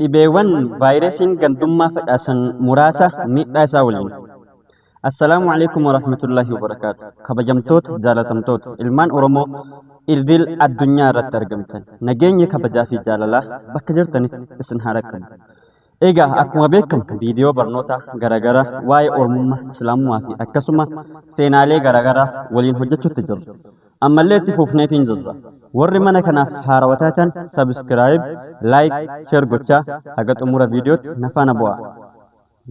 Dhibeewwan vaayirasiin gandummaa facaasan muraasa miidhaa isaa waliin. Assalaamu alaikum warahmatullahi wabarakaatu. Kabajamtoota jaalatamtoota ilmaan Oromoo idil addunyaa irratti argamtan nageenyi kabajaa fi jaalalaa bakka jirtanitti isin haa dhaqqabu. Egaa akkuma beekamu viidiyoo barnoota garaagaraa waa'ee Oromummaa Islaamummaa fi akkasuma seenaalee garaagaraa waliin hojjechuutti jirru. Ammallee itti fufneetiin jirra. Warri mana kanaaf haarawaa taatan sabiskiraayib, laayik, sheer gochaa haga xumura viidiyootti na faana bu'aa.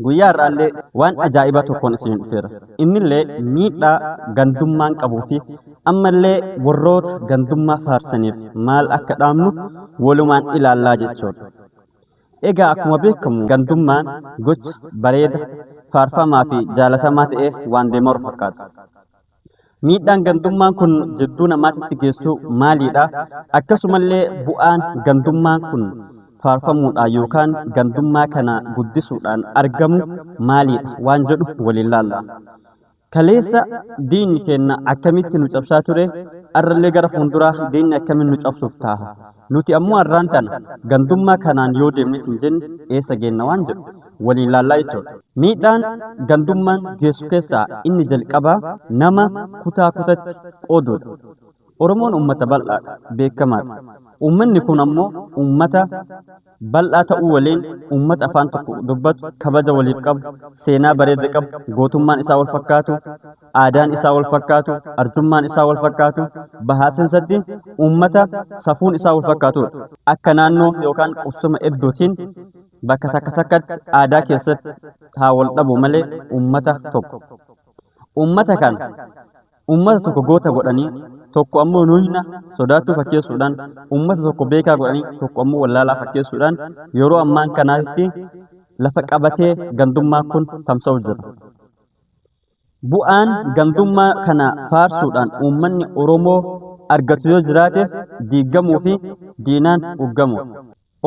Guyyaa har'aallee waan ajaa'ibaa tokkoon isin dhufeera. Innillee miidhaa gandummaan qabuu fi ammallee warroota gandummaa faarsaniif maal akka dhaamnu walumaan ilaallaa jechuudha. Egaa akkuma beekamu gandummaan gocha bareeda, faarfamaa fi jaalatamaa ta'ee waan deemaru fakkaata. Miidhaan gandummaan kun jidduu namaatitti geessu maalidha? Akkasumallee bu'aan gandummaan kun faarfamuudhaan yookaan gandummaa kana guddisuudhaan argamu maalidha waan jedhu waliin ilaalla. Kaleessa diinni keenya akkamitti nu cabsaa ture? Arrallee gara fuulduraa diinni akkamitti nu cabsuuf ta'a? Nuti ammoo har'aan tana gandummaa kanaan yoo deemne hin jenne eessa geenna waan jedhu waliin ilaallaa jechuudha. Miidhaan gandummaan geessu keessaa inni jalqabaa nama kutaa kutatti qoodudha. Oromoon uummata bal'aadha, beekamaadha. Uummanni kun ammoo uummata bal'aa ta'uu waliin uummata afaan tokko dubbatu, kabaja waliif qabu, seenaa bareeda qabu, gootummaan isaa wal fakkaatu, aadaan isaa wal fakkaatu, arjummaan isaa wal fakkaatu, bahaasinsatti uummata safuun isaa wal fakkaatudha. Akka naannoo yookaan qubsuma iddootiin bakka takka takkatti aadaa keessatti haa wal dhabu malee uummata tokko. Uummata kan uummata tokko goota godhanii tokko ammoo nuuyina sodaattuu fakkeessuudhaan uummata tokko beekaa godhanii tokko ammoo wallaalaa fakkeessuudhaan yeroo ammaan kanaatti lafa qabatee gandummaa kun tamsa'u jira. Bu'aan gandummaa kana faarsuudhaan uummanni Oromoo argatu yoo jiraate diigamuu fi diinaan uggamu.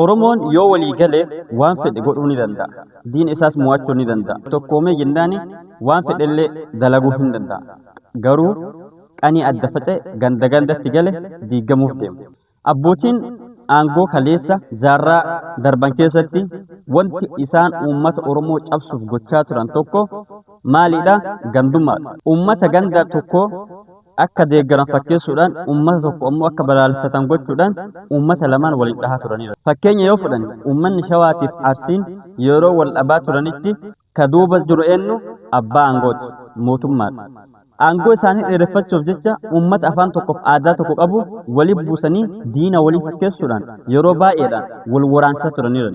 Oromoon yoo walii galee waan fedhe godhuu ni danda'a. Diina isaas mo'achuu ni danda'a. Tokkoomee jennaan waan fedhellee dalaguu hin danda'a. Garuu qanii adda faca'e ganda gandatti gale diigamuuf deema. Abbootiin aangoo kaleessa jaarraa darban keessatti wanti isaan uummata Oromoo cabsuuf gochaa turan tokko maalidha? Gandummaadha. Uummata ganda tokko akka deeggaran fakkeessuudhaan uummata tokko ammoo akka balaaleffatan gochuudhaan uummata lamaan waliin dhahaa turanidha. Fakkeenya yoo fudhanne uummanni Shawaatiif Arsiin yeroo wal dhabaa turanitti ka duuba jiru eenyu abbaa aangooti, mootummaadha. Aangoo isaanii dheereffachuuf jecha uummata afaan tokkoof aadaa tokko qabu waliif buusanii diina walii fakkeessuudhaan yeroo baay'eedhaan wal waraansaa turanidha.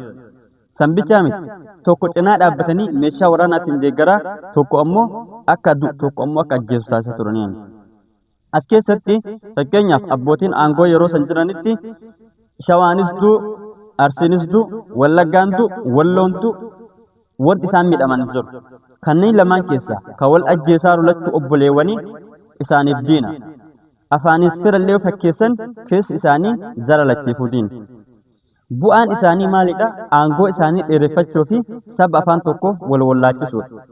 Sanbichaa miti tokko cinaa dhaabbatanii meeshaa waraanaatiin deeggaraa tokko ammoo akka du'u tokko ammoo akka ajjeesu taasisaa turanidha. As keessatti fakkeenyaaf abbootiin aangoo yeroo san jiranitti Shawaanis du'u, Arsiinis du'u, Wallaggaan du'u, Walloon du'u wanti isaan miidhaman jiru. Kanneen lamaan keessaa kan wal ajjeesaa lachuu obboleewwanii isaaniif diina. Afaanis firallee fakkeessan keessi isaanii jara lacheefuu diina. Bu'aan isaanii maalidha? Aangoo isaanii dheereffachuu fi saba afaan tokko wal wallaachisuudha.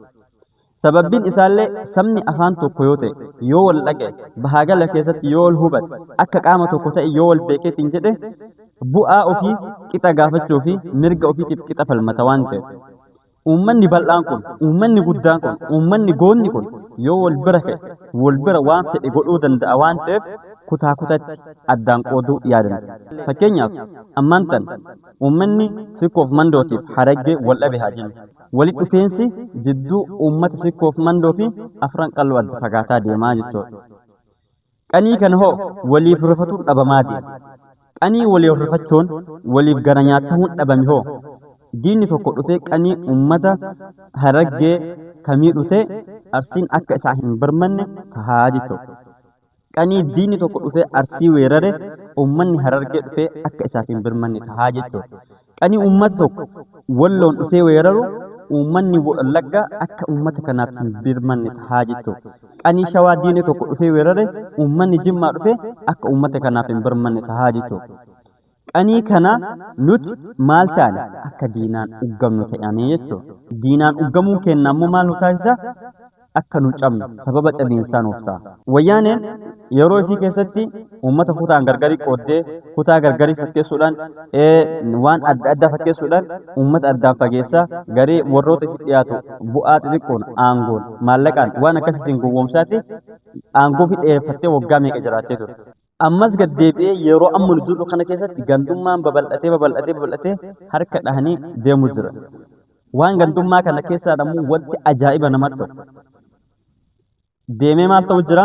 Sababbiin isaallee sabni afaan tokko yoo ta'e, yoo wal dhaga'e, bahaagala keessatti yoo wal hubate, akka qaama tokko ta'e yoo wal beekeetiin jedhe bu'aa ofii qixa gaafachuu fi mirga ofiitiif qixa falmata waan ta'eef. Uummanni bal'aan kun, uummanni guddaan kun, uummanni goonni kun yoo wal bira ka'e, wal bira waan fedhe godhuu danda'a waan ta'eef kutaa kutatti addaan qooduu yaadan. Fakkeenyaaf ammaan tan uummanni sikkoof mandootiif haraggee wal dhabe haa jennu. Walitti dhufeensi jidduu uummata sikkoof mandoo fi afran qal'oo adda fagaataa deemaa jechuudha. Qanii kana hoo waliif rifatuun dhabamaa deema. Qanii waliif rifachuun waliif gara nyaatamuun dhabame hoo diinni tokko dhufee qanii uummata haraggee kamiidhu ta'e Arsiin akka isaa hin birmanne tahaa jechuudha. Qanii diinni tokko dhufee Arsii weerare uummanni Harargee dhufee akka isaaf hin birmanne tahaa jechuudha. Qanii uummata tokko Walloon dhufee weeraru uummanni Wallaggaa akka uummata kanaaf hin birmanne tahaa jechuudha. Qanii Shawaa diinni tokko dhufee weerare uummanni Jimmaa dhufee akka uummata kanaaf hin birmanne tahaa jechuudha. Qanii kana nuti maal taane akka diinaan uggamnu ta'anii jechuudha. Diinaan uggamuun keenya ammoo maal nu taasisa? akka nu cabnu sababa cabiinsaa nuuf ta'a. Wayyaaneen yeroo isii keessatti uummata kutaan gargari qooddee kutaa gargari fakkeessuudhaan waan adda addaa fakkeessuudhaan uummata addaan fageessaa garee warroota itti dhiyaatu bu'aa xixiqqoon aangoon maallaqaan waan akkasitiin gowwoomsaatti aangoo fi dheereffattee waggaa meeqa jiraattee ture. Ammas gad deebi'ee yeroo amma nu jirru kana keessatti gandummaan babal'atee harka dhahanii deemu jira. Waan gandummaa kana keessaa ammoo wanti ajaa'iba namatti tolu. Deemee maal ta'u jira?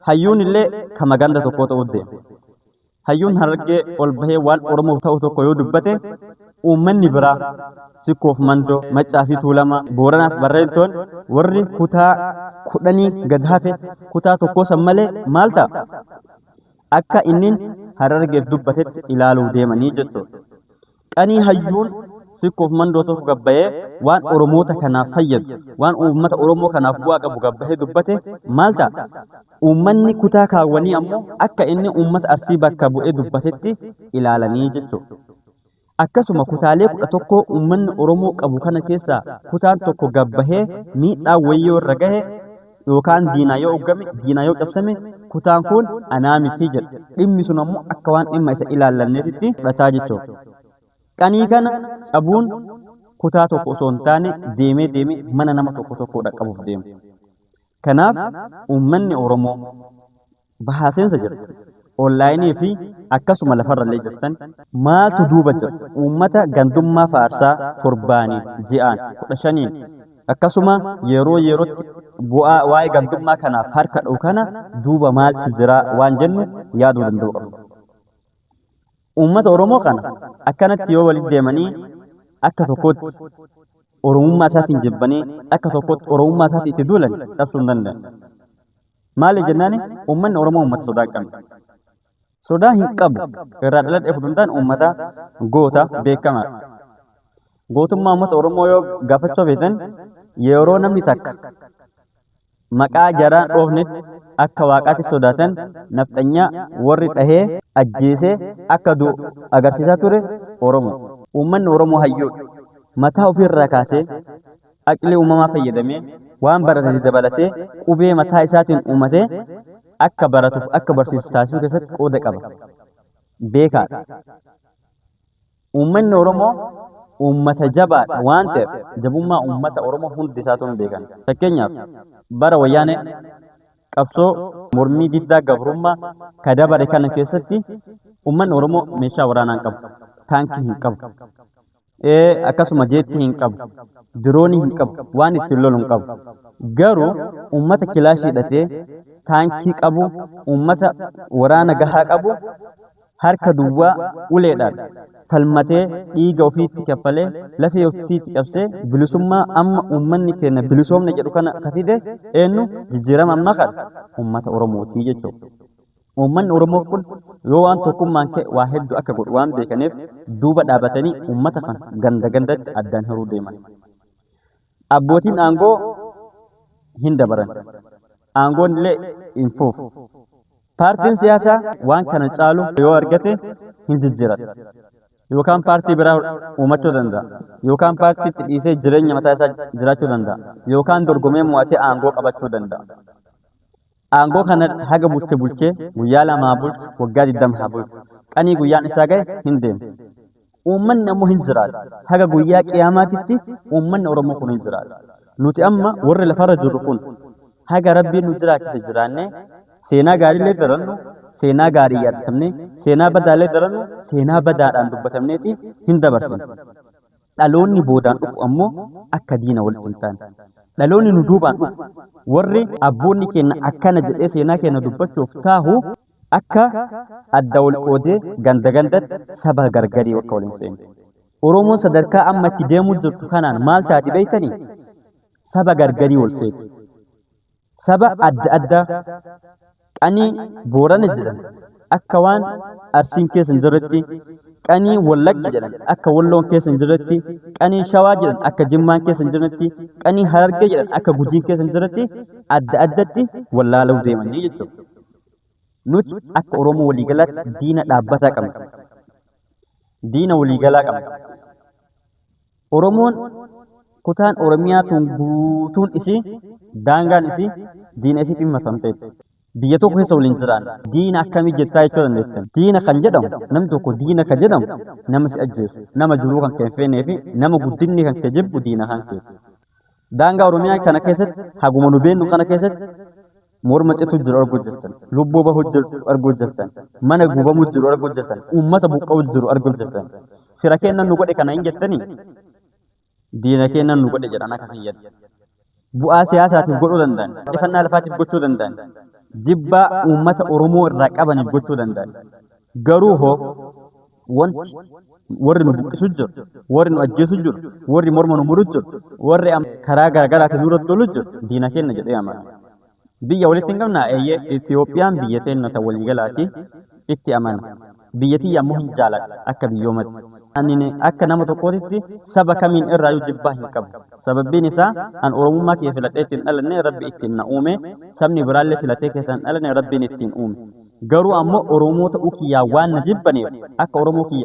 Hayyuun illee kama ganda tokko ta'uu deema. Hayyuun harargee ol bahee waan Oromoof ta'u tokko yoo dubbate uummanni biraa Sikkoof Mandoo, Maccaa fi Tuulamaa, Booranaaf Barreeltoon warri kutaa 10 gad hafe kutaa tokko san malee maal ta'a? Akka innin harargeef dubbatetti ilaaluu deemanii jechuudha. Qanii hayyuun Sikkoof Mandoo tokko gabbayee waan Oromoota kanaaf fayyadu, waan uummata Oromoo kanaaf bu'aa qabu gabbayee dubbate maal ta'a? Uummanni kutaa kaawwanii ammoo akka inni uummata Arsii bakka bu'ee dubbatetti ilaalanii jechuudha. Akkasuma kutaalee 11 uummanni Oromoo qabu kana keessaa kutaan tokko gabbayee miidhaa wayyoo irra gahe yookaan diinaa yoo uggame, diinaa yoo cabsame kutaan kun anaa miti jedha. Dhimmi sun ammoo akka waan dhimma isa ilaallanneetitti fudhataa jechuudha. Qanii kana cabuun kutaa tokko osoo hin taane deemee mana nama tokko dhaqqabuuf deema. Kanaaf uummanni Oromoo bahaaseensa jira. Onlaayinii fi akkasuma lafarrallee jirtan maaltu duuba jira? Uummata gandummaa faarsaa torbaanii, ji'aan, 15 akkasuma yeroo yerootti bu'aa waa'ee gandummaa kanaaf harka dha'u kana duuba maaltu jira waan jennu yaaduu danda'u qabna. Uummata Oromoo kana akkanatti yoo walitti deemanii akka tokkotti Oromummaa isaatiin jibbanii akka tokkotti Oromummaa isaatiin itti duulan cabsuu hin danda'an. Maaliif jennaani uummanni Oromoo uummata sodaa hin qabne. Sodaa hin qabu irraa dhaladhee fudhundaan uummata goota beekamaadha. Gootummaa uummata Oromoo yoo gaafachuu feetan yeroo namni takka maqaa jaraan dhoofnetti akka waaqaatti sodaatan nafxanyaa warri dhahee ajjeesee akka du'u agarsiisaa ture Oromoo. Uummanni Oromoo hayyuudha. Mataa ofirraa kaasee aqlee uumamaa fayyadamee waan barate dabalatee qubee mataa isaatiin uumatee akka baratuuf akka barsiisu taasisuu keessatti qooda qaba. Beekaadha. Uummanni Oromoo uummata jabaadha waan ta'eef jabummaa uummata Oromoo hundi isaatu hin beekan. Fakkeenyaaf bara wayyaanee qabsoo mormii diddaa gabrummaa kadabare kana keessatti uummanni Oromoo meeshaa waraanaa hin qabu, taankii hin qabu, akkasuma jeetti hin qabu, diroonii hin qabu, waan ittiin lolu hin qabu. Garuu uummata kilaashii hidhatee taankii qabu, uummata waraana gahaa qabu harka duwwaa uleedhaan falmatee dhiiga ofiitti kaffalee lafee ofiitti cabsee bilisummaa amma uummanni keenya bilisoomne jedhu kana kafide eenyu jijjiirama ammaa kana uummata Oromootii jechuudha. Uummanni Oromoo kun yoo waan tokkummaan ka'e waa hedduu akka godhu waan beekaniif duuba dhaabatanii uummata kana ganda gandatti addaan hiruu deeman. Abbootiin aangoo hin dabaran. Aangoon illee hin fuufu. Paartiin siyaasaa waan kana caalu yoo argate hin jijjiirata. Yookaan paartii biraa uumachuu danda'a. Yookaan paartii itti dhiisee jireenya mataa isaa jiraachuu danda'a. Yookaan dorgomee mo'atee aangoo qabachuu danda'a. Aangoo kana haga bulchee guyyaa 2 bulchu waggaa 20 haa bulchu. Qanii guyyaan isaa gahe hin deemu. Uummanni ammoo hin jiraatu. Haga guyyaa qiyaamaatitti uummanni Oromoo kun hin jiraatu. Nuti amma warri lafarra jirru kun haga Rabbiin nu jiraachise jiraannee seenaa gaariillee darannu, seenaa gaarii yaadatamne, seenaa badaallee darannu, seenaa badaadhaan dubbatamneeti hin dabarsinu. Dhaloonni boodaan dhufu ammoo akka diina walitti hin taane. Dhaloonni nu duubaan dhufu warri abboonni keenya akkana jedhee seenaa keenya dubbachuuf taahu akka adda wal qoodee ganda gandatti saba gargarii akka waliin seenu. Oromoon sadarkaa amma itti deemuu jirtu kanaan maal taati beektanii? Saba gargarii wal seetu. Saba adda addaa qanii Boorana jedhan akka waan Arsiin keessa hin jirretti, qanii Wallaggi jedhan akka Walloon keessa hin jirretti, qanii Shawaa jedhan akka Jimmaan keessa hin jirretti, qanii Harargee jedhan akka Gujiin keessa hin jirretti adda addatti wallaaluu deemanii jechuudha. Nuti akka Oromoo waliigalaatti diina dhaabbataa qabna. Diina waliigalaa qabna. Oromoon kutaan Oromiyaa tun guutuun isii daangaan isii diina isii dhimmatamte. Biyya tokko keessa waliin jiraan diina akkamii jettaa jechuu dandeettan. Diina kan jedhamu namni tokko diina kan jedhamu nama si ajjeesu, nama jiruu kan kee hin feenee fi nama guddinni kan kee jibbu diina kan kee. Daangaa Oromiyaa kana keessatti haguma nu beennu kana keessatti morma citu jiru arguu jirtan, lubbuu bahuu jiru arguu jirtan, mana gubamuu jiru arguu jirtan, uummata buqqa'uu jiru arguu jirtan. Fira kennan nu godhe kana hin jettanii diina kennan nu godhe jedhan akka kiyyan. Bu'aa siyaasaatiif godhuu danda'an, dhifannaa lafaatiif gochuu danda'an, jibbaa uummata Oromoo irraa qabaniif gochuu danda'an. Garuu hoo wanti warri nu buqqisu jiru, warri nu ajjeesu jiru, warri morma nu muru jiru, warri karaa garaagaraatiin nurratti tolu jiru diina kenna jedhee amana. Biyya walitti hin qabnaa eeyyee Itiyoophiyaan biyya teennota waliigalaati itti amana. Biyyattii ammoo hin jaaladha akka biyyoomatti. Ani akka nama tokkootitti saba kamiin irraayyuu jibbaa hin qabu. Sababbiin isaa an Oromummaa kee filadhee ittiin dhalanne Rabbi ittiin na uume, sabni biraallee filatee keessan dhalanne Rabbiin ittiin uume. Garuu ammoo Oromoota ukiyyaa waan na jibbaniif akka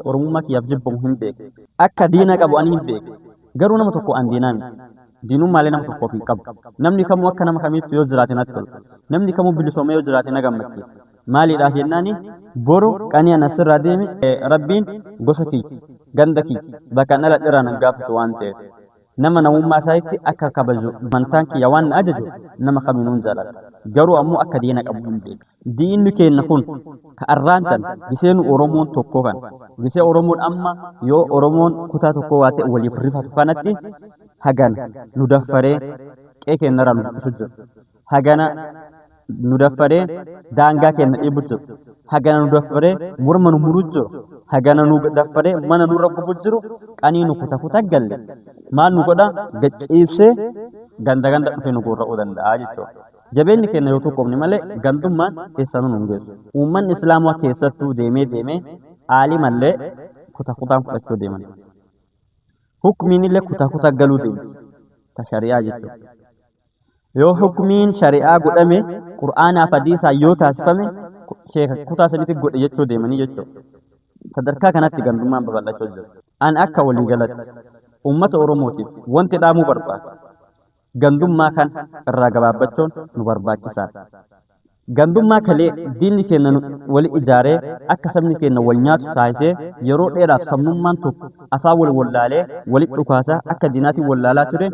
Oromummaa kiyyaaf jibbamu hin beeku. Akka diina qabu ani hin beeku. Garuu nama tokko an diinaa miti. Diinummaalee nama tokkoof hin qabu. Namni kamuu akka nama kamiitti yoo jiraate natti tola. Namni kamuu bilisoomee yoo jiraate na gammachiisa. Maaliidhaaf jennaani boru qanii an asirraa deeme Rabbiin gosa kiyya, ganda kiyya, bakka dhala dhiraa nan gaafatu waan ta'eef. Nama namummaa isaatti akka kabaju amantaan kiyya waan na ajaju nama kamiinuun jaalladha. Garuu ammoo akka diina qabu hin beeku. Diinni keenya kun ka arraantan giseen Oromoon tokko kan gisee Oromoon amma yoo Oromoon kutaa tokko waa ta'e waliif rifatu kanatti hagana nu daffaree qe'ee keenyarraa nu buqqisu jiru. Hagana nu daffaree daangaa keenya dhiibu jiru. Hagana nu daffaree morma nu muruu jiru. Hagana nu daffaree mana nurra gubu jiru. Qanii nu kuta galle. Maal nu godha gaciibsee ganda dhufee nu gorra'uu danda'a jechuudha. Jabeenyi keenya yoo tokkoomne malee gandummaan keessanuu nu geessu. Uummanni Islaamaa keessattuu deemee aalimallee kutaan fudhachuu deeman. Hukmiin illee kutaa galuu deemu. Ta shari'aa jechuudha. Yoo hukmiin shari'aa godhame Qur'aanaaf hadiisaa yoo taasifame kutaa sanitti godhe jechuu deemanii jechuudha. Sadarkaa kanatti gandummaan babal'achuu jira. An akka waliigalatti uummata Oromootiif wanti dhaamuu barbaadu. Gandummaa kan irraa gabaabbachuun nu barbaachisaadha. Gandummaa kalee diinni keenya wali ijaaree akka sabni keenya wal nyaatu taasisee yeroo dheeraaf sabnummaan tokko afaan wal wallaalee walitti dhukaasaa akka diinaatti wallaalaa ture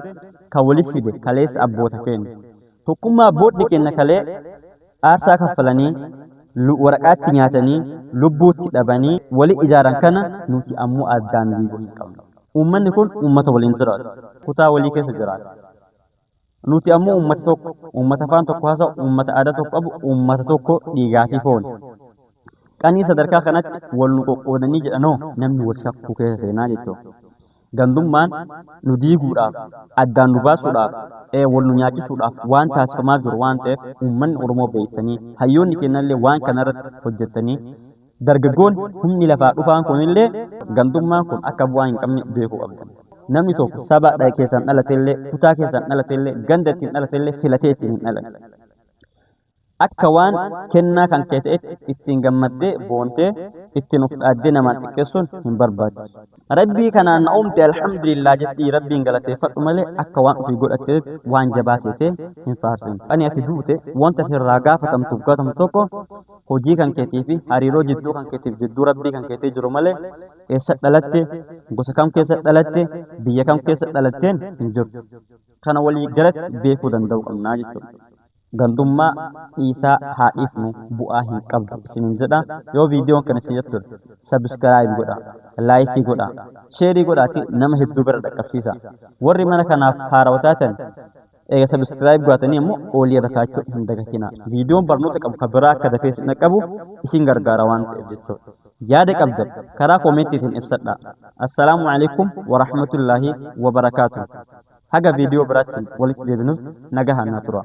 kan waliif fide kaleessa abboota keenya. Tokkummaa abboonni keenya kalee aarsaa kaffalanii waraqaatti nyaatanii lubbuutti dhabanii wali ijaaran kana nuti ammoo addaan diiguu hin qabnu. Uummanni kun uummata waliin jiraatu. Kutaa walii keessa jiraatu. Nuti ammoo uummata tokko, uummata afaan tokko haasa'u, uummata aadaa tokko qabu, uummata tokko dhiigaa fi foon. Qanii sadarkaa kanatti wal nu qoqqoodanii jedhanoo namni wal shakkuu keessa seenaa jechuudha. Gandummaan nu diiguudhaaf, addaan nu baasuudhaaf, wal nu nyaachisuudhaaf waan taasifamaa jiru waan ta'eef uummanni Oromoo beektanii hayyoonni kennallee waan kanarratti hojjettanii dargaggoon humni lafaa dhufaan kunillee gandummaan kun akka bu'aa hin qabne beekuu qabdan. Namni tokko saba keessan dhalateellee kutaa keessan dhalateellee ganda ittiin dhalateellee filatee ittiin hin dhalan. Akka waan kennaa kan kee ta'etti ittiin gammaddee boontee ittiin of dhaaddee namaan xiqqeessuun hin barbaachisu. Rabbii kanaan na uumte alhamdulillah jettii Rabbiin galateeffadhu malee akka waan ofii godhatteetti waan jabaa seetee hin faarsinu. Ani ati duute wanta sirraa gaafatamtu tokko hojii kan keetii fi hariiroo jidduu kan keetiif jidduu Rabbii kan keetii jiru malee eessa dhalatte gosa kam keessa dhalatte biyya kam keessa dhalatteen hin jirtu. Kana walii galatti beekuu danda'u qabnaa jechuudha. Gandummaa dhiisaa haa dhiifnu bu'aa hin qabdu isinin jedha. Yoo viidiyoon kana siyyattu sabiskiraayib godha, laayikii godha, sheerii godhaati nama hedduu bira dhaqqabsiisa. Warri mana kanaaf haarawaa taatan sabiskiraayib godhatanii immoo olii irra kaachuu hin dagatina. Viidiyoon barnoota qabu kan biraa akka dafee qabu isin gargaara waan ta'eef jechuudha. Yaada qabdan karaa koomeentiitiin ibsadha. Assalaamu alaikum wa rahmatullaahi wa barakaatuh. Haga viidiyoo biraatti walitti deebinuuf nagahaan na tura.